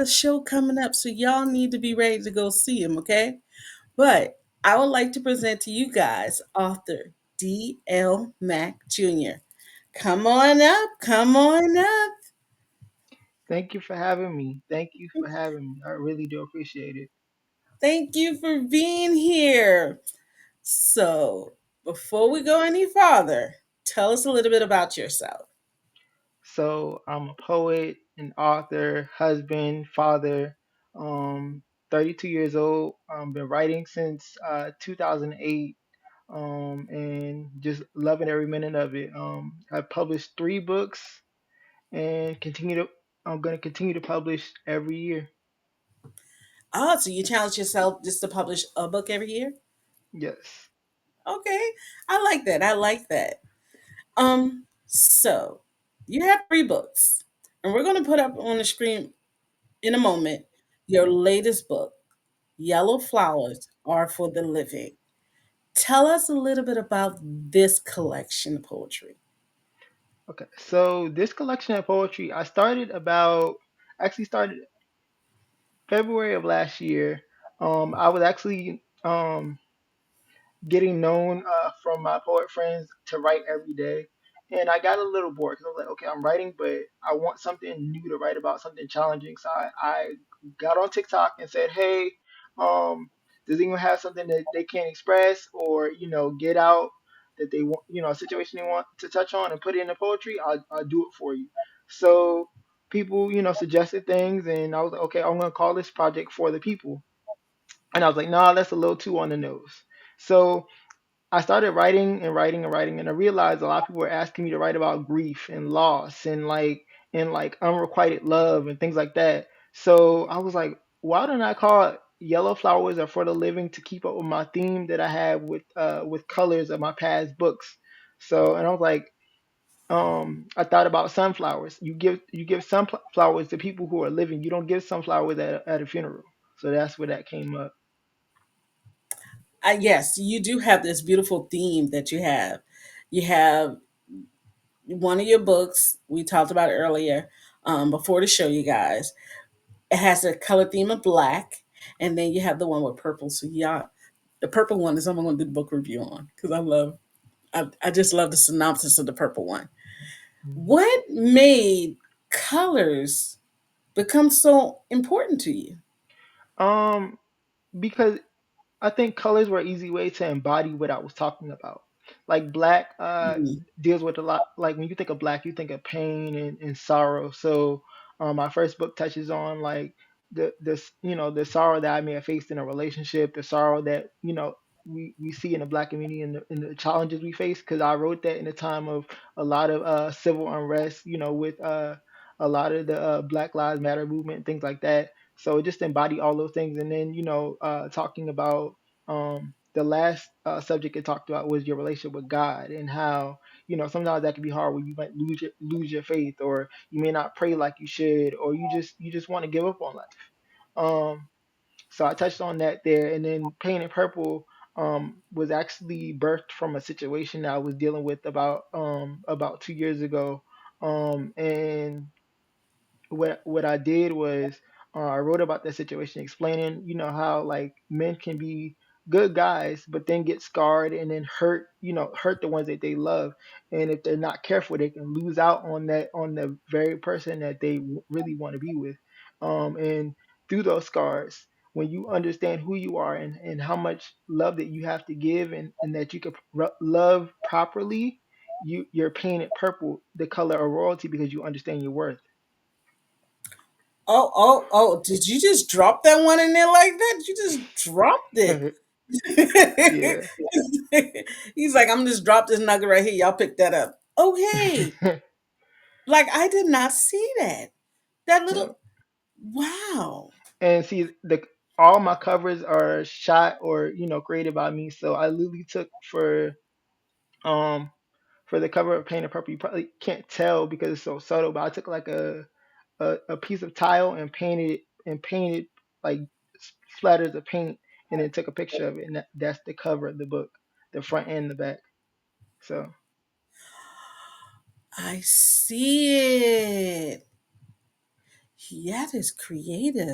a show coming up, so y'all need to be ready to go see him, okay? But I would like to present to you guys author D.L. Mack Jr. Come on up, come on up. Thank you for having me. Thank you for having me. I really do appreciate it. Thank you for being here. So, before we go any farther, tell us a little bit about yourself. So I'm a poet, an author, husband, father. 32 years old. Been writing since 2008. And just loving every minute of it. I've published 3 books and continue to. I'm going to continue to publish every year. Oh, so you challenge yourself just to publish a book every year? Yes. Okay, I like that. I like that. So you have 3 books, and we're going to put up on the screen in a moment your latest book, Yellow Flowers Are for the Living. Tell us a little bit about this collection of poetry. Okay. So this collection of poetry, actually started February of last year. I was actually getting known from my poet friends to write every day. And I got a little bored because I was like, okay, I'm writing, but I want something new to write about, something challenging. So I got on TikTok and said, hey, um, does anyone have something that they can't express or, get out that they want, a situation they want to touch on and put it in the poetry? I'll do it for you. So people, suggested things, and I was like, okay, I'm going to call this project For the People. And I was like, nah, that's a little too on the nose. So I started writing and writing and writing, and I realized a lot of people were asking me to write about grief and loss and unrequited love and things like that. So I was like, why don't I call it Yellow Flowers Are for the Living to keep up with my theme that I have with colors of my past books. So and I was like, I thought about sunflowers. You give sunflowers to people who are living. You don't give sunflowers at a funeral. So that's where that came up. Yes, you do have this beautiful theme that you have. You have one of your books we talked about earlier before the show, you guys. It has a color theme of black, and then you have the one with purple. So yeah, the purple one is I'm going to do the book review on because I just love the synopsis of the purple one. What made colors become so important to you? Um, because I think colors were an easy way to embody what I was talking about. Like black Mhm. deals with a lot. Like when you think of black, you think of pain and sorrow. So my first book touches on like the sorrow that I may have faced in a relationship, the sorrow that we see in the black community and the challenges we face. Because I wrote that in a time of a lot of civil unrest. With a lot of the Black Lives Matter movement and things like that. So it just embody all those things, and then talking about the last subject it talked about was your relationship with God and how sometimes that can be hard when you might lose your faith, or you may not pray like you should, or you just want to give up on life. Um, so I touched on that there, and then Pain and Purple was actually birthed from a situation that I was dealing with about 2 years ago, and what I did was I wrote about that situation, explaining how like men can be good guys, but then get scarred and then hurt the ones that they love, and if they're not careful, they can lose out on the very person that they really want to be with, and through those scars. When you understand who you are and how much love that you have to give and that you can love properly, you're painted purple, the color of royalty, because you understand your worth. Oh! Did you just drop that one in there like that? You just dropped it. Yeah. He's like, I'm just drop this nugget right here. Y'all pick that up. Okay. Like I did not see that. That Yeah. little wow. And see, the all my covers are shot or created by me. So I literally took um for the cover of Paint and Purple. You probably can't tell because it's so subtle, but I took like a piece of tile and painted like splatters of paint, and then took a picture of it, and that's the cover of the book, the front and the back. So I see it. Yeah, that is creative.